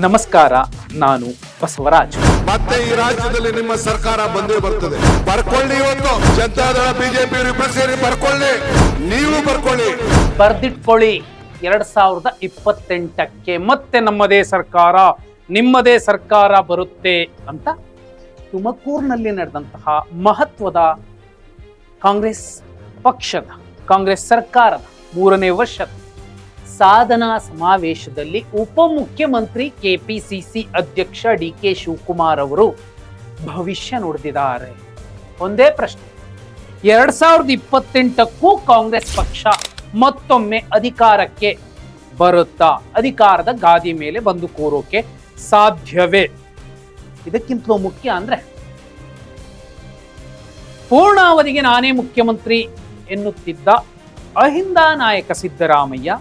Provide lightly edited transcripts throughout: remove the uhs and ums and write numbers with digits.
ನಮಸ್ಕಾರ, ನಾನು ಬಸವರಾಜ್. ಮತ್ತೆ ಈ ರಾಜ್ಯದಲ್ಲಿ ನಿಮ್ಮ ಸರ್ಕಾರ ಬಂದೇ ಬರ್ತದೆ. ಬರ್ಕೊಳ್ಳಿ, ಇವತ್ತು ಜನತಾದಳ ಬಿಜೆಪಿ ಸೇರಿ ಬರ್ಕೊಳ್ಳಿ, ನೀವು ಬರ್ಕೊಳ್ಳಿ, ಬರ್ದಿಟ್ಕೊಳ್ಳಿ. 2028ಕ್ಕೆ ಮತ್ತೆ ನಮ್ಮದೇ ಸರ್ಕಾರ, ನಿಮ್ಮದೇ ಸರ್ಕಾರ ಬರುತ್ತೆ ಅಂತ ತುಮಕೂರಿನಲ್ಲಿ ನಡೆದಂತಹ ಮಹತ್ವದ ಕಾಂಗ್ರೆಸ್ ಪಕ್ಷದ, ಕಾಂಗ್ರೆಸ್ ಸರ್ಕಾರದ 3ನೇ ವರ್ಷದ ಸಾಧನಾ ಸಮಾವೇಶದಲ್ಲಿ ಉಪಮುಖ್ಯಮಂತ್ರಿ ಕೆಪಿಸಿಸಿ ಅಧ್ಯಕ್ಷ ಡಿ.ಕೆ. ಶಿವಕುಮಾರ್ ಅವರು ಭವಿಷ್ಯ ನುಡಿದಿದ್ದಾರೆ. ಒಂದೇ ಪ್ರಶ್ನೆ, 2028ಕ್ಕೂ ಕಾಂಗ್ರೆಸ್ ಪಕ್ಷ ಮತ್ತೊಮ್ಮೆ ಅಧಿಕಾರಕ್ಕೆ ಬರುತ್ತಾ? ಅಧಿಕಾರದ ಗಾದಿ ಮೇಲೆ ಬಂದು ಕೂರೋಕೆ ಸಾಧ್ಯವೇ? ಇದಕ್ಕಿಂತಲೂ ಮುಖ್ಯ ಅಂದ್ರೆ, ಪೂರ್ಣಾವಧಿಗೆ ನಾನೇ ಮುಖ್ಯಮಂತ್ರಿ ಎನ್ನುತ್ತಿದ್ದ ಅಹಿಂದ ನಾಯಕ ಸಿದ್ದರಾಮಯ್ಯ,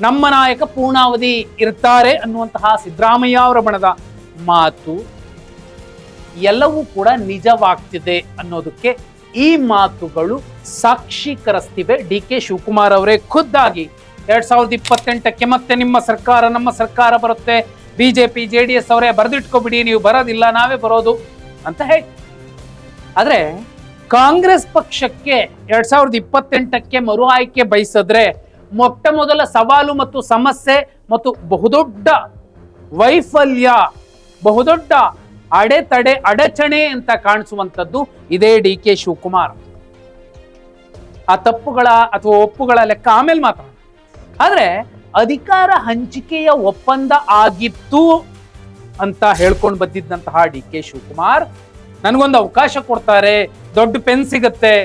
ನಮ್ಮ ನಾಯಕ ಪೂರ್ಣಾವಧಿ ಇರ್ತಾರೆ ಅನ್ನುವಂತಹ ಸಿದ್ದರಾಮಯ್ಯ ಅವರ ಬಣದ ಮಾತು ಎಲ್ಲವೂ ಕೂಡ ನಿಜವಾಗ್ತಿದೆ ಅನ್ನೋದಕ್ಕೆ ಈ ಮಾತುಗಳು ಸಾಕ್ಷೀಕರಿಸ್ತಿವೆ. ಡಿ.ಕೆ. ಶಿವಕುಮಾರ್ ಅವರೇ ಖುದ್ದಾಗಿ 2028ಕ್ಕೆ ಮತ್ತೆ ನಿಮ್ಮ ಸರ್ಕಾರ, ನಮ್ಮ ಸರ್ಕಾರ ಬರುತ್ತೆ, ಬಿಜೆಪಿ JDS ಅವರೇ ಬರೆದಿಟ್ಕೊಬಿಡಿ, ನೀವು ಬರೋದಿಲ್ಲ, ನಾವೇ ಬರೋದು ಅಂತ ಹೇಳಿ. ಆದ್ರೆ ಕಾಂಗ್ರೆಸ್ ಪಕ್ಷಕ್ಕೆ 2028ಕ್ಕೆ ಮರು ಆಯ್ಕೆ ಬಯಸಿದ್ರೆ ಮೊಟ್ಟ ಮೊದಲ ಸವಾಲು ಮತ್ತು ಸಮಸ್ಯೆ ಮತ್ತು ಬಹುದೊಡ್ಡ ವೈಫಲ್ಯ, ಬಹುದೊಡ್ಡ ಅಡೆತಡೆ, ಅಡಚಣೆ ಅಂತ ಕಾಣಿಸುವಂಥದ್ದು ಇದೇ ಡಿ.ಕೆ. ಶಿವಕುಮಾರ್. ಆ ತಪ್ಪುಗಳ ಅಥವಾ ಒಪ್ಪುಗಳ ಲೆಕ್ಕ ಆಮೇಲೆ ಮಾತಾಡೋಣ. ಆದ್ರೆ ಅಧಿಕಾರ ಹಂಚಿಕೆಯ ಒಪ್ಪಂದ ಆಗಿತ್ತು ಅಂತ ಹೇಳ್ಕೊಂಡು ಬಂದಿದ್ದಂತಹ ಡಿ.ಕೆ. ಶಿವಕುಮಾರ್ ನನಗೊಂದು ಅವಕಾಶ ಕೊಡ್ತಾರೆ, ದೊಡ್ಡ ಪೆನ್ ಸಿಗತ್ತೆ,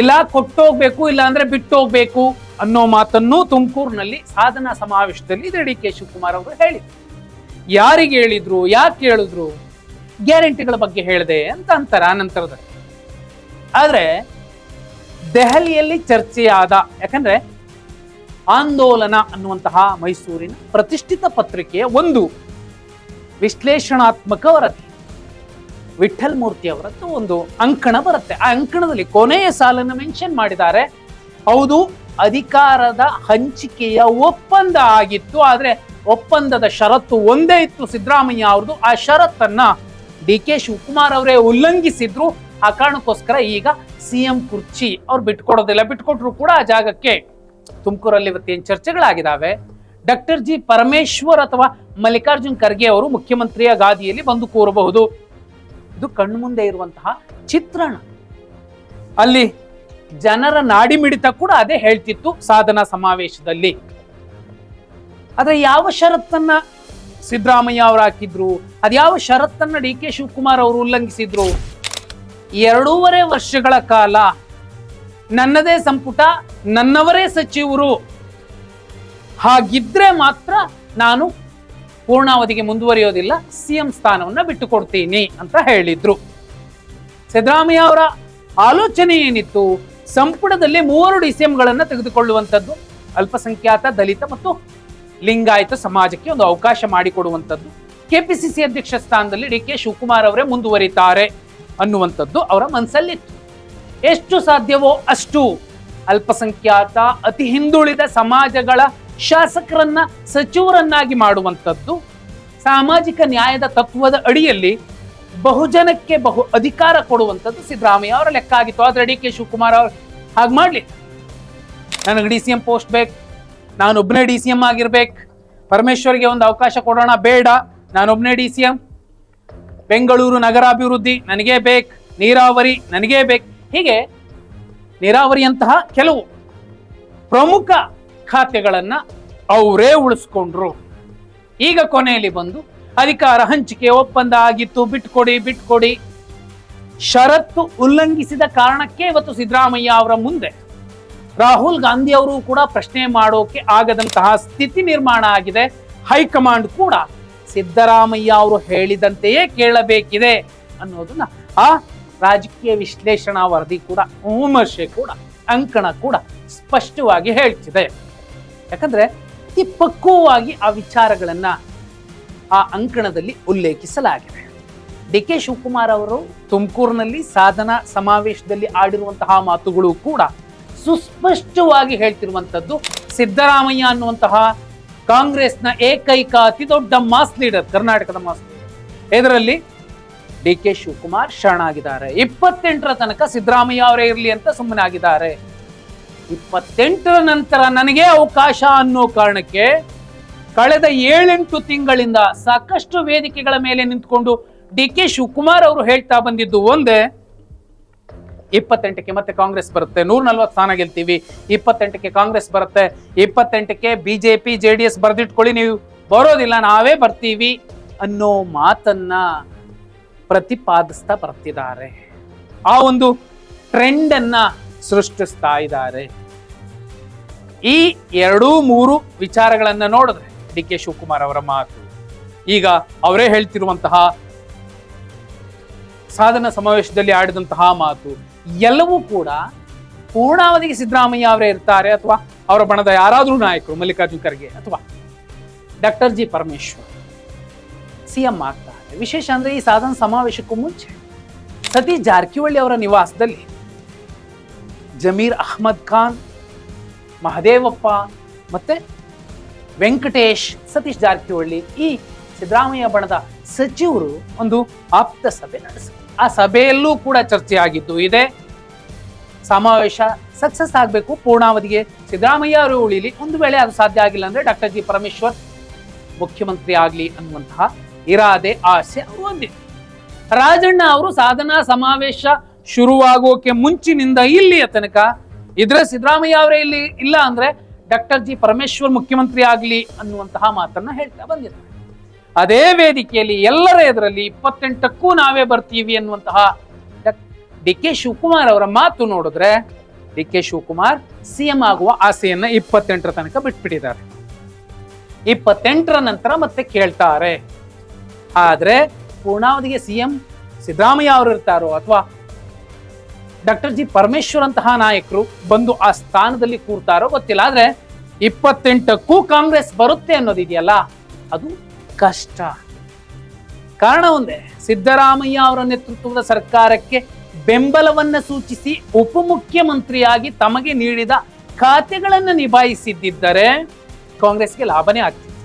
ಇಲ್ಲ ಕೊಟ್ಟೋಗ್ಬೇಕು, ಇಲ್ಲ ಅಂದ್ರೆ ಬಿಟ್ಟು ಹೋಗ್ಬೇಕು ಅನ್ನೋ ಮಾತನ್ನು ತುಮಕೂರಿನಲ್ಲಿ ಸಾಧನಾ ಸಮಾವೇಶದಲ್ಲಿ ಡಿ.ಕೆ. ಶಿವಕುಮಾರ್ ಅವರು ಹೇಳಿದ್ರು. ಯಾರಿಗೆ ಹೇಳಿದ್ರು, ಯಾಕೆ ಹೇಳಿದ್ರು? ಗ್ಯಾರಂಟಿಗಳ ಬಗ್ಗೆ ಹೇಳಿದೆ ಅಂತ ಅಂತಾರೆ ಆನಂತರದಲ್ಲಿ. ಆದ್ರೆ ದೆಹಲಿಯಲ್ಲಿ ಚರ್ಚೆಯಾದ, ಯಾಕಂದ್ರೆ ಆಂದೋಲನ ಅನ್ನುವಂತಹ ಮೈಸೂರಿನ ಪ್ರತಿಷ್ಠಿತ ಪತ್ರಿಕೆಯ ಒಂದು ವಿಶ್ಲೇಷಣಾತ್ಮಕ ವರದಿ, ವಿಠಲ್ ಮೂರ್ತಿ ಅವರದ್ದು ಒಂದು ಅಂಕಣ ಬರುತ್ತೆ. ಆ ಅಂಕಣದಲ್ಲಿ ಕೊನೆಯ ಸಾಲನ್ನು ಮೆನ್ಷನ್ ಮಾಡಿದ್ದಾರೆ. ಹೌದು, ಅಧಿಕಾರದ ಹಂಚಿಕೆಯ ಒಪ್ಪಂದ ಆಗಿತ್ತು, ಆದ್ರೆ ಒಪ್ಪಂದದ ಷರತ್ತು ಒಂದೇ ಇತ್ತು ಸಿದ್ದರಾಮಯ್ಯ ಅವ್ರದ್ದು. ಆ ಷರತ್ತನ್ನ ಡಿ.ಕೆ. ಶಿವಕುಮಾರ್ ಅವರೇ ಉಲ್ಲಂಘಿಸಿದ್ರು. ಆ ಕಾರಣಕ್ಕೋಸ್ಕರ ಈಗ CM ಕುರ್ಚಿ ಅವ್ರು ಬಿಟ್ಕೊಡೋದಿಲ್ಲ. ಬಿಟ್ಕೊಟ್ರು ಕೂಡ ಆ ಜಾಗಕ್ಕೆ ತುಮಕೂರಲ್ಲಿ ಇವತ್ತೇನು ಚರ್ಚೆಗಳಾಗಿದ್ದಾವೆ, ಡಾಕ್ಟರ್ ಜಿ ಪರಮೇಶ್ವರ್ ಅಥವಾ ಮಲ್ಲಿಕಾರ್ಜುನ್ ಖರ್ಗೆ ಅವರು ಮುಖ್ಯಮಂತ್ರಿಯ ಗಾದಿಯಲ್ಲಿ ಬಂದು ಕೂರಬಹುದು. ಇದು ಕಣ್ಣು ಮುಂದೆ ಇರುವಂತಹ ಚಿತ್ರಣ. ಅಲ್ಲಿ ಜನರ ನಾಡಿ ಮಿಡಿತ ಕೂಡ ಅದೇ ಹೇಳ್ತಿತ್ತು ಸಾಧನಾ ಸಮಾವೇಶದಲ್ಲಿ. ಆದ್ರೆ ಯಾವ ಷರತ್ತನ್ನ ಸಿದ್ದರಾಮಯ್ಯ ಅವರು ಹಾಕಿದ್ರು, ಅದ್ಯಾವ ಷರತ್ತನ್ನ ಡಿ.ಕೆ. ಶಿವಕುಮಾರ್ ಅವರು ಉಲ್ಲಂಘಿಸಿದ್ರು? 2.5 ವರ್ಷಗಳ ಕಾಲ ನನ್ನದೇ ಸಂಪುಟ, ನನ್ನವರೇ ಸಚಿವರು, ಹಾಗಿದ್ರೆ ಮಾತ್ರ ನಾನು ಪೂರ್ಣಾವಧಿಗೆ ಮುಂದುವರಿಯೋದಿಲ್ಲ, CM ಸ್ಥಾನವನ್ನ ಬಿಟ್ಟು ಕೊಡ್ತೀನಿ ಅಂತ ಹೇಳಿದ್ರು. ಸಿದ್ದರಾಮಯ್ಯ ಅವರ ಆಲೋಚನೆ ಏನಿತ್ತು? ಸಂಪುಟದಲ್ಲಿ 3 DCMಗಳನ್ನ ತೆಗೆದುಕೊಳ್ಳುವಂಥದ್ದು, ಅಲ್ಪಸಂಖ್ಯಾತ, ದಲಿತ ಮತ್ತು ಲಿಂಗಾಯತ ಸಮಾಜಕ್ಕೆ ಒಂದು ಅವಕಾಶ ಮಾಡಿಕೊಡುವಂಥದ್ದು. KPCC ಅಧ್ಯಕ್ಷ ಸ್ಥಾನದಲ್ಲಿ ಡಿ.ಕೆ. ಶಿವಕುಮಾರ್ ಅವರೇ ಮುಂದುವರಿತಾರೆ ಅನ್ನುವಂಥದ್ದು ಅವರ ಮನಸ್ಸಲ್ಲಿತ್ತು. ಎಷ್ಟು ಸಾಧ್ಯವೋ ಅಷ್ಟು ಅಲ್ಪಸಂಖ್ಯಾತ, ಅತಿ ಹಿಂದುಳಿದ ಸಮಾಜಗಳ ಶಾಸಕರನ್ನ ಸಚಿವರನ್ನಾಗಿ ಮಾಡುವಂಥದ್ದು, ಸಾಮಾಜಿಕ ನ್ಯಾಯದ ತತ್ವದ ಅಡಿಯಲ್ಲಿ ಬಹುಜನಕ್ಕೆ ಬಹು ಅಧಿಕಾರ ಕೊಡುವಂಥದ್ದು ಸಿದ್ದರಾಮಯ್ಯ ಅವರ ಲೆಕ್ಕ ಆಗಿತ್ತು. ಆದ್ರೆ ಡಿ.ಕೆ. ಶಿವಕುಮಾರ್ ಅವರು ಹಾಗೆ ಮಾಡ್ಲಿ, ನನಗೆ DCM ಪೋಸ್ಟ್ ಬೇಕು, ನಾನೊಬ್ಬನೇ DCM ಆಗಿರ್ಬೇಕು, ಪರಮೇಶ್ವರ್ಗೆ ಒಂದು ಅವಕಾಶ ಕೊಡೋಣ, ಬೇಡ, ನಾನೊಬ್ಬನೇ DCM, ಬೆಂಗಳೂರು ನಗರಾಭಿವೃದ್ಧಿ ನನಗೇ ಬೇಕು, ನೀರಾವರಿ ನನಗೇ ಬೇಕು, ಹೀಗೆ ನೀರಾವರಿಯಂತಹ ಕೆಲವು ಪ್ರಮುಖ ಖಾತೆಗಳನ್ನ ಅವರೇ ಉಳಿಸ್ಕೊಂಡ್ರು. ಈಗ ಕೊನೆಯಲ್ಲಿ ಬಂದು ಅಧಿಕಾರ ಹಂಚಿಕೆ ಒಪ್ಪಂದ ಆಗಿತ್ತು, ಬಿಟ್ಕೊಡಿ ಷರತ್ತು ಉಲ್ಲಂಘಿಸಿದ ಕಾರಣಕ್ಕೆ ಇವತ್ತು ಸಿದ್ದರಾಮಯ್ಯ ಅವರ ಮುಂದೆ ರಾಹುಲ್ ಗಾಂಧಿ ಅವರು ಕೂಡ ಪ್ರಶ್ನೆ ಮಾಡೋಕೆ ಆಗದಂತಹ ಸ್ಥಿತಿ ನಿರ್ಮಾಣ ಆಗಿದೆ. ಹೈಕಮಾಂಡ್ ಕೂಡ ಸಿದ್ದರಾಮಯ್ಯ ಅವರು ಹೇಳಿದಂತೆಯೇ ಕೇಳಬೇಕಿದೆ ಅನ್ನೋದನ್ನ ಆ ರಾಜಕೀಯ ವಿಶ್ಲೇಷಣಾ ವರದಿ ಕೂಡ, ವಿಮರ್ಶೆ ಕೂಡ, ಅಂಕಣ ಕೂಡ ಸ್ಪಷ್ಟವಾಗಿ ಹೇಳ್ತಿದೆ. ಯಾಕಂದ್ರೆ ಅತಿ ಪಕ್ವವಾಗಿ ಆ ವಿಚಾರಗಳನ್ನ ಆ ಅಂಕಣದಲ್ಲಿ ಉಲ್ಲೇಖಿಸಲಾಗಿದೆ. ಡಿ.ಕೆ. ಶಿವಕುಮಾರ್ ಅವರು ತುಮಕೂರಿನಲ್ಲಿ ಸಾಧನಾ ಸಮಾವೇಶದಲ್ಲಿ ಆಡಿರುವಂತಹ ಮಾತುಗಳು ಕೂಡ ಸುಸ್ಪಷ್ಟವಾಗಿ ಹೇಳ್ತಿರುವಂಥದ್ದು ಸಿದ್ದರಾಮಯ್ಯ ಅನ್ನುವಂತಹ ಕಾಂಗ್ರೆಸ್ನ ಏಕೈಕ ಅತಿ ದೊಡ್ಡ ಮಾಸ್ ಲೀಡರ್, ಕರ್ನಾಟಕದ ಮಾಸ್ ಲೀಡರ್. ಇದರಲ್ಲಿ ಡಿ ಕೆ ಶಿವಕುಮಾರ್ ಶರಣಾಗಿದ್ದಾರೆ. 28ರ ತನಕ ಸಿದ್ದರಾಮಯ್ಯ ಅವರೇ ಇರಲಿ ಅಂತ ಸುಮ್ಮನೆ ಆಗಿದ್ದಾರೆ. 28ರ ನಂತರ ನನಗೆ ಅವಕಾಶ ಅನ್ನೋ ಕಾರಣಕ್ಕೆ ಕಳೆದ 7-8 ತಿಂಗಳಿಂದ ಸಾಕಷ್ಟು ವೇದಿಕೆಗಳ ಮೇಲೆ ನಿಂತ್ಕೊಂಡು ಡಿ ಕೆ ಶಿವಕುಮಾರ್ ಅವರು ಹೇಳ್ತಾ ಬಂದಿದ್ದು ಒಂದೇ, 28ಕ್ಕೆ ಮತ್ತೆ ಕಾಂಗ್ರೆಸ್ ಬರುತ್ತೆ, 140 ಸ್ಥಾನ ಗೆಲ್ತೀವಿ, 28ಕ್ಕೆ ಕಾಂಗ್ರೆಸ್ ಬರುತ್ತೆ, 28ಕ್ಕೆ ಬಿಜೆಪಿ JDS ಬರೆದಿಟ್ಕೊಳ್ಳಿ, ನೀವು ಬರೋದಿಲ್ಲ, ನಾವೇ ಬರ್ತೀವಿ ಅನ್ನೋ ಮಾತನ್ನ ಪ್ರತಿಪಾದಿಸ್ತಾ ಬರ್ತಿದ್ದಾರೆ. ಆ ಒಂದು ಟ್ರೆಂಡ್ ಅನ್ನ ಸೃಷ್ಟಿಸ್ತಾ ಇದ್ದಾರೆ. ಈ 2-3 ವಿಚಾರಗಳನ್ನ ನೋಡಿದ್ರೆ ಡಿ ಕೆ ಶಿವಕುಮಾರ್ ಅವರ ಮಾತು, ಈಗ ಅವರೇ ಹೇಳ್ತಿರುವಂತಹ ಸಾಧನಾ ಸಮಾವೇಶದಲ್ಲಿ ಆಡಿದಂತಹ ಮಾತು ಎಲ್ಲವೂ ಕೂಡ ಪೂರ್ಣಾವಧಿಗೆ ಸಿದ್ದರಾಮಯ್ಯ ಅವರೇ ಇರ್ತಾರೆ, ಅಥವಾ ಅವರ ಬಣದ ಯಾರಾದ್ರೂ ನಾಯಕರು, ಮಲ್ಲಿಕಾರ್ಜುನ್ ಖರ್ಗೆ ಅಥವಾ ಡಾಕ್ಟರ್ ಜಿ ಪರಮೇಶ್ವರ್ CM ಆಗ್ತಾರೆ. ವಿಶೇಷ ಅಂದ್ರೆ ಈ ಸಾಧನಾ ಸಮಾವೇಶಕ್ಕೂ ಮುಂಚೆ ಸತೀಶ್ ಜಾರಕಿಹೊಳಿ ಅವರ ನಿವಾಸದಲ್ಲಿ ಜಮೀರ್ ಅಹ್ಮದ್ ಖಾನ್, ಮಹದೇವಪ್ಪ ಮತ್ತೆ ವೆಂಕಟೇಶ್, ಸತೀಶ್ ಜಾರಕಿಹೊಳಿ, ಈ ಸಿದ್ದರಾಮಯ್ಯ ಬಣದ ಸಚಿವರು ಒಂದು ಆಪ್ತ ಸಭೆ ನಡೆಸಿದರು. ಆ ಸಭೆಯಲ್ಲೂ ಕೂಡ ಚರ್ಚೆ ಆಗಿದ್ದು ಇದೆ, ಸಮಾವೇಶ ಸಕ್ಸಸ್ ಆಗಬೇಕು, ಪೂರ್ಣಾವಧಿಗೆ ಸಿದ್ದರಾಮಯ್ಯ ಅವರು ಉಳಿಲಿ, ಒಂದು ವೇಳೆ ಅದು ಸಾಧ್ಯ ಆಗಿಲ್ಲ ಅಂದ್ರೆ ಡಾಕ್ಟರ್ ಜಿ ಪರಮೇಶ್ವರ್ ಮುಖ್ಯಮಂತ್ರಿ ಆಗ್ಲಿ ಅನ್ನುವಂತಹ ಇರಾದೆ, ಆಸೆ ಅವರು ಹೊಂದಿದ್ರು. ರಾಜಣ್ಣ ಅವರು ಸಾಧನಾ ಸಮಾವೇಶ ಶುರುವಾಗೋಕೆ ಮುಂಚಿನಿಂದ ಇಲ್ಲಿಯ ತನಕ ಇದ್ರೆ ಸಿದ್ದರಾಮಯ್ಯ ಅವರೇ ಇಲ್ಲಿ ಇಲ್ಲ ಅಂದ್ರೆ ಡಾಕ್ಟರ್ ಜಿ ಪರಮೇಶ್ವರ್ ಮುಖ್ಯಮಂತ್ರಿ ಆಗ್ಲಿ ಅನ್ನುವಂತಹ ಮಾತನ್ನ ಹೇಳ್ತಾ ಬಂದಿದ್ದಾರೆ. ಅದೇ ವೇದಿಕೆಯಲ್ಲಿ ಎಲ್ಲರ ಎದುರಲ್ಲಿ 28ಕ್ಕೂ ನಾವೇ ಬರ್ತೀವಿ ಅನ್ನುವಂತಹ ಡಿ ಕೆ ಶಿವಕುಮಾರ್ ಅವರ ಮಾತು ನೋಡಿದ್ರೆ ಡಿ ಕೆ ಶಿವಕುಮಾರ್ CM ಆಗುವ ಆಸೆಯನ್ನ 28ರ ತನಕ ಬಿಟ್ಬಿಟ್ಟಿದ್ದಾರೆ. 28ರ ನಂತರ ಮತ್ತೆ ಕೇಳ್ತಾರೆ. ಆದ್ರೆ ಪೂರ್ಣಾವಧಿಗೆ CM ಸಿದ್ದರಾಮಯ್ಯ ಅವರು ಇರ್ತಾರೋ ಅಥವಾ ಡಾಕ್ಟರ್ ಜಿ ಪರಮೇಶ್ವರ್ ಅಂತಹ ನಾಯಕರು ಬಂದು ಆ ಸ್ಥಾನದಲ್ಲಿ ಕೂರ್ತಾರೋ ಗೊತ್ತಿಲ್ಲ. ಆದ್ರೆ 28ಕ್ಕೂ ಕಾಂಗ್ರೆಸ್ ಬರುತ್ತೆ ಅನ್ನೋದಿದೆಯಲ್ಲ, ಅದು ಕಷ್ಟ. ಕಾರಣ ಒಂದೇ, ಸಿದ್ದರಾಮಯ್ಯ ಅವರ ನೇತೃತ್ವದ ಸರ್ಕಾರಕ್ಕೆ ಬೆಂಬಲವನ್ನ ಸೂಚಿಸಿ ಉಪಮುಖ್ಯಮಂತ್ರಿಯಾಗಿ ತಮಗೆ ನೀಡಿದ ಖಾತೆಗಳನ್ನು ನಿಭಾಯಿಸಿದ್ದರೆ ಕಾಂಗ್ರೆಸ್ಗೆ ಲಾಭನೇ ಆಗ್ತಿತ್ತು.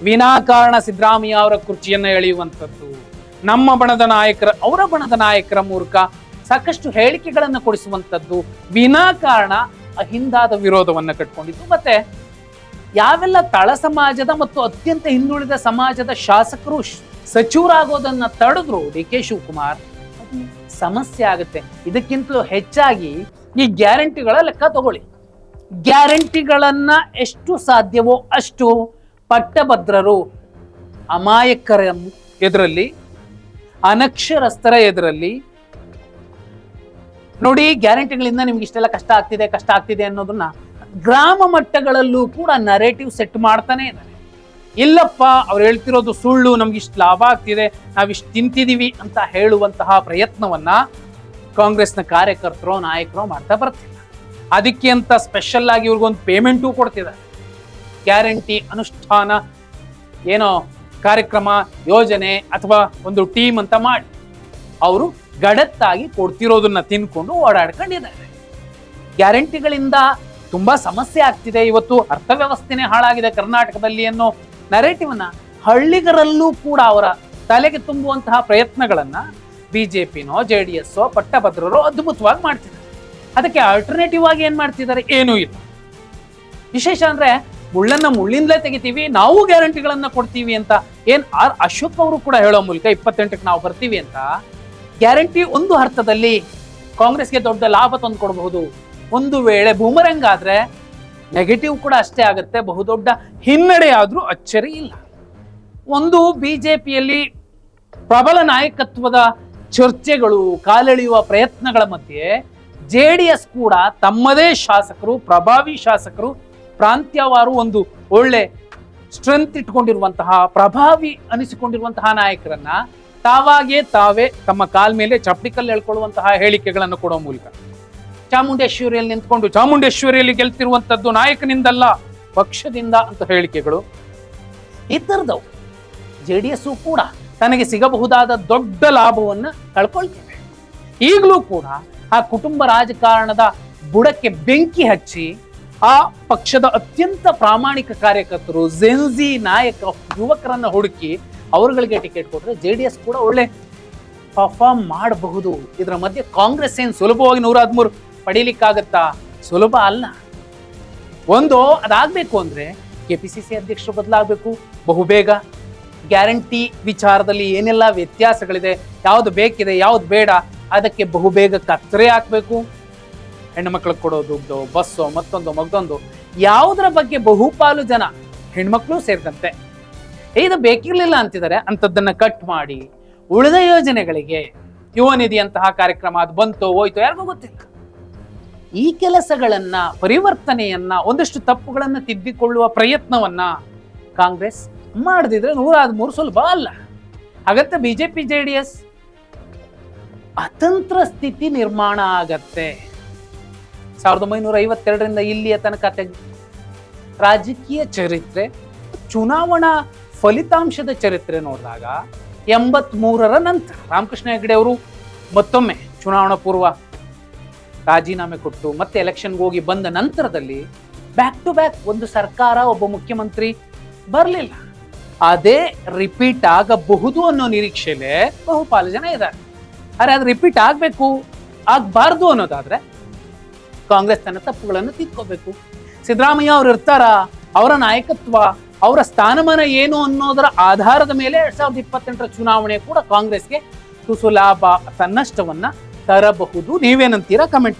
ವಿನಾಕಾರಣ ಸಿದ್ದರಾಮಯ್ಯ ಅವರ ಕುರ್ಚಿಯನ್ನ ಎಳೆಯುವಂಥದ್ದು, ನಮ್ಮ ಬಣದ ನಾಯಕರ ಅವರ ಬಣದ ನಾಯಕರ ಮೂಲಕ ಸಾಕಷ್ಟು ಹೇಳಿಕೆಗಳನ್ನು ಕೊಡಿಸುವಂಥದ್ದು, ವಿನಾಕಾರಣ ಅಹಿಂದಾದ ವಿರೋಧವನ್ನ ಕಟ್ಕೊಂಡಿತ್ತು. ಮತ್ತೆ ಯಾವೆಲ್ಲ ತಳ ಸಮಾಜದ ಮತ್ತು ಅತ್ಯಂತ ಹಿಂದುಳಿದ ಸಮಾಜದ ಶಾಸಕರು ಸಚಿವರಾಗೋದನ್ನ ತಡೆದ್ರು ಡಿ ಕೆ ಶಿವಕುಮಾರ್, ಅದು ಸಮಸ್ಯೆ ಆಗುತ್ತೆ. ಇದಕ್ಕಿಂತಲೂ ಹೆಚ್ಚಾಗಿ ಈ ಗ್ಯಾರಂಟಿಗಳ ಲೆಕ್ಕ ತಗೊಳ್ಳಿ. ಗ್ಯಾರಂಟಿಗಳನ್ನ ಎಷ್ಟು ಸಾಧ್ಯವೋ ಅಷ್ಟು ಪಟ್ಟಭದ್ರರು, ಅಮಾಯಕರ ಎದುರಲ್ಲಿ, ಅನಕ್ಷರಸ್ಥರ ಎದುರಲ್ಲಿ ನೋಡಿ, ಗ್ಯಾರಂಟಿಗಳಿಂದ ನಿಮ್ಗೆ ಇಷ್ಟೆಲ್ಲ ಕಷ್ಟ ಆಗ್ತಿದೆ ಅನ್ನೋದನ್ನ ಗ್ರಾಮ ಮಟ್ಟಗಳಲ್ಲೂ ಕೂಡ ನರೇಟಿವ್ ಸೆಟ್ ಮಾಡ್ತಾನೆ ಇದ್ದಾರೆ. ಇಲ್ಲಪ್ಪ ಅವ್ರು ಹೇಳ್ತಿರೋದು ಸುಳ್ಳು, ನಮ್ಗೆ ಇಷ್ಟು ಲಾಭ ಆಗ್ತಿದೆ, ನಾವಿಷ್ಟು ತಿಂತಿದೀವಿ ಅಂತ ಹೇಳುವಂತಹ ಪ್ರಯತ್ನವನ್ನ ಕಾಂಗ್ರೆಸ್ನ ಕಾರ್ಯಕರ್ತರು ನಾಯಕರು ಮಾಡ್ತಾ ಬರ್ತಿಲ್ಲ. ಅದಕ್ಕೆ ಅಂತ ಸ್ಪೆಷಲ್ ಆಗಿ ಇವ್ರಿಗೊಂದು ಪೇಮೆಂಟು ಕೊಡ್ತಿದ್ದಾರೆ. ಗ್ಯಾರಂಟಿ ಅನುಷ್ಠಾನ ಏನೋ ಕಾರ್ಯಕ್ರಮ ಯೋಜನೆ ಅಥವಾ ಒಂದು ಟೀಮ್ ಅಂತ ಮಾಡಿ ಅವರು ಗಡತ್ತಾಗಿ ಕೊಡ್ತಿರೋದನ್ನ ತಿನ್ಕೊಂಡು ಓಡಾಡ್ಕೊಂಡಿದ್ದಾರೆ. ಗ್ಯಾರಂಟಿಗಳಿಂದ ತುಂಬಾ ಸಮಸ್ಯೆ ಆಗ್ತಿದೆ, ಇವತ್ತು ಅರ್ಥವ್ಯವಸ್ಥೆನೇ ಹಾಳಾಗಿದೆ ಕರ್ನಾಟಕದಲ್ಲಿ ಅನ್ನೋ ನರೇಟಿವ್ ಅನ್ನ ಹಳ್ಳಿಗರಲ್ಲೂ ಕೂಡ ಅವರ ತಲೆಗೆ ತುಂಬುವಂತಹ ಪ್ರಯತ್ನಗಳನ್ನ ಬಿಜೆಪಿನೋ JDS ಪಟ್ಟಭದ್ರರೋ ಅದ್ಭುತವಾಗಿ ಮಾಡ್ತಿದ್ದಾರೆ. ಅದಕ್ಕೆ ಆಲ್ಟರ್ನೇಟಿವ್ ಆಗಿ ಏನ್ ಮಾಡ್ತಿದ್ದಾರೆ? ಏನೂ ಇಲ್ಲ. ವಿಶೇಷ ಅಂದ್ರೆ ಮುಳ್ಳನ್ನ ಮುಳ್ಳಿಂದಲೇ ತೆಗಿತೀವಿ, ನಾವು ಗ್ಯಾರಂಟಿಗಳನ್ನ ಕೊಡ್ತೀವಿ ಅಂತ ಏನ್ ಅಶೋಕ್ ಅವರು ಕೂಡ ಹೇಳೋ ಮೂಲಕ 28ಕ್ಕೆ ನಾವು ಬರ್ತೀವಿ ಅಂತ. ಗ್ಯಾರಂಟಿ ಒಂದು ಅರ್ಥದಲ್ಲಿ ಕಾಂಗ್ರೆಸ್ಗೆ ದೊಡ್ಡ ಲಾಭ ತಂದು ಕೊಡಬಹುದು. ಒಂದು ವೇಳೆ ಬೂಮರಂಗ್ ಆದ್ರೆ ನೆಗೆಟಿವ್ ಕೂಡ ಅಷ್ಟೇ ಆಗುತ್ತೆ, ಬಹುದೊಡ್ಡ ಹಿನ್ನಡೆ ಆದ್ರೂ ಅಚ್ಚರಿ ಇಲ್ಲ. ಒಂದು ಬಿಜೆಪಿಯಲ್ಲಿ ಪ್ರಬಲ ನಾಯಕತ್ವದ ಚರ್ಚೆಗಳು, ಕಾಲೆಳೆಯುವ ಪ್ರಯತ್ನಗಳ ಮಧ್ಯೆ JDS ಕೂಡ ತಮ್ಮದೇ ಶಾಸಕರು, ಪ್ರಭಾವಿ ಶಾಸಕರು, ಪ್ರಾಂತ್ಯವಾರು ಒಂದು ಒಳ್ಳೆ ಸ್ಟ್ರೆಂತ್ ಇಟ್ಕೊಂಡಿರುವಂತಹ, ಪ್ರಭಾವಿ ಅನಿಸಿಕೊಂಡಿರುವಂತಹ ನಾಯಕರನ್ನ ತಾವೇ ತಮ್ಮ ಕಾಲ್ ಮೇಲೆ ಚಪ್ಪಡಿಕಲ್ಲು ಎಳ್ಕೊಳ್ಳುವಂತಹ ಹೇಳಿಕೆಗಳನ್ನು ಕೊಡೋ ಮೂಲಕ ಚಾಮುಂಡೇಶ್ವರಿಯಲ್ಲಿ ನಿಂತ್ಕೊಂಡು ಚಾಮುಂಡೇಶ್ವರಿಯಲ್ಲಿ ಗೆಲ್ತಿರುವಂತದ್ದು ನಾಯಕನಿಂದಲ್ಲ ಪಕ್ಷದಿಂದ ಅಂತ ಹೇಳಿಕೆಗಳು ಈ ತರದವು. JDS ಕೂಡ ತನಗೆ ಸಿಗಬಹುದಾದ ದೊಡ್ಡ ಲಾಭವನ್ನ ಕಳ್ಕೊಳ್ತೇವೆ. ಈಗಲೂ ಕೂಡ ಆ ಕುಟುಂಬ ರಾಜಕಾರಣದ ಬುಡಕ್ಕೆ ಬೆಂಕಿ ಹಚ್ಚಿ ಆ ಪಕ್ಷದ ಅತ್ಯಂತ ಪ್ರಾಮಾಣಿಕ ಕಾರ್ಯಕರ್ತರು ಜೆನ್ಜಿ ನಾಯಕ ಯುವಕರನ್ನ ಹುಡುಕಿ ಅವರುಗಳಿಗೆ ಟಿಕೆಟ್ ಕೊಟ್ರೆ JDS ಕೂಡ ಒಳ್ಳೆ ಪರ್ಫಾರ್ಮ್ ಮಾಡಬಹುದು. ಇದರ ಮಧ್ಯೆ ಕಾಂಗ್ರೆಸ್ ಏನ್ ಸುಲಭವಾಗಿ 113 ಪಡೀಲಿಕ್ಕಾಗತ್ತಾ? ಸುಲಭ ಅಲ್ಲ. ಒಂದು ಅದಾಗಬೇಕು ಅಂದ್ರೆ KPCC ಅಧ್ಯಕ್ಷರು ಬದಲಾಗಬೇಕು ಬಹುಬೇಗ. ಗ್ಯಾರಂಟಿ ವಿಚಾರದಲ್ಲಿ ಏನೆಲ್ಲ ವ್ಯತ್ಯಾಸಗಳಿದೆ, ಯಾವ್ದು ಬೇಕಿದೆ ಯಾವ್ದು ಬೇಡ, ಅದಕ್ಕೆ ಬಹುಬೇಗ ಕತ್ತರೆ ಹಾಕ್ಬೇಕು. ಹೆಣ್ಣು ಮಕ್ಕಳಿಗೆ ಕೊಡೋ ದುಡ್ಡು, ಬಸ್ಸು, ಮತ್ತೊಂದು ಯಾವುದರ ಬಗ್ಗೆ ಬಹುಪಾಲು ಜನ ಹೆಣ್ಮಕ್ಳು ಸೇರಿದಂತೆ ಇದು ಬೇಕಿರ್ಲಿಲ್ಲ ಅಂತಿದ್ದಾರೆ, ಅಂಥದ್ದನ್ನ ಕಟ್ ಮಾಡಿ ಉಳಿದ ಯೋಜನೆಗಳಿಗೆ ಯುವ ನಿಧಿ ಅಂತಹ ಕಾರ್ಯಕ್ರಮ ಅದು ಬಂತೋ ಹೋಯ್ತೋ ಯಾರಿಗೂ ಗೊತ್ತಿಲ್ಲ. ಈ ಕೆಲಸಗಳನ್ನ ಪರಿವರ್ತನೆಯನ್ನ ಒಂದಷ್ಟು ತಪ್ಪುಗಳನ್ನ ತಿದ್ದಿಕೊಳ್ಳುವ ಪ್ರಯತ್ನವನ್ನ ಕಾಂಗ್ರೆಸ್ ಮಾಡದಿದ್ರೆ 113 ಸುಲಭ ಅಲ್ಲ. ಹಾಗಂತ BJP JDS ಅತಂತ್ರ ಸ್ಥಿತಿ ನಿರ್ಮಾಣ ಆಗತ್ತೆ. 1952ರಿಂದ ಇಲ್ಲಿಯ ತನಕ ರಾಜಕೀಯ ಚರಿತ್ರೆ, ಚುನಾವಣಾ ಫಲಿತಾಂಶದ ಚರಿತ್ರೆ ನೋಡಿದಾಗ 83ರ ನಂತರ ರಾಮಕೃಷ್ಣ ಹೆಗಡೆ ಅವರು ಮತ್ತೊಮ್ಮೆ ಚುನಾವಣಾ ಪೂರ್ವ ರಾಜೀನಾಮೆ ಕೊಟ್ಟು ಮತ್ತೆ ಎಲೆಕ್ಷನ್ಗೆ ಹೋಗಿ ಬಂದ ನಂತರದಲ್ಲಿ ಬ್ಯಾಕ್ ಟು ಬ್ಯಾಕ್ ಒಂದು ಸರ್ಕಾರ, ಒಬ್ಬ ಮುಖ್ಯಮಂತ್ರಿ ಬರಲಿಲ್ಲ. ಅದೇ ರಿಪೀಟ್ ಆಗಬಹುದು ಅನ್ನೋ ನಿರೀಕ್ಷೆಯಲ್ಲೇ ಬಹುಪಾಲು ಜನ ಇದ್ದಾರೆ. ಅರೆ ಅದು ರಿಪೀಟ್ ಆಗಬೇಕು, ಆಗಬಾರ್ದು ಅನ್ನೋದಾದ್ರೆ ಕಾಂಗ್ರೆಸ್ ತನ್ನ ತಪ್ಪುಗಳನ್ನು ತಿದ್ಕೋಬೇಕು. ಸಿದ್ದರಾಮಯ್ಯ ಅವ್ರು ಇರ್ತಾರ, ಅವರ ನಾಯಕತ್ವ, ಅವರ ಸ್ಥಾನಮಾನ ಏನು ಅನ್ನೋದರ ಆಧಾರದ ಮೇಲೆ 2028ರ ಚುನಾವಣೆ ಕೂಡ ಕಾಂಗ್ರೆಸ್ಗೆ ತುಸು ಲಾಭ ನಷ್ಟವನ್ನ ತರಬಹುದು. ನೀವೇನಂತೀರಾ? ಕಮೆಂಟ್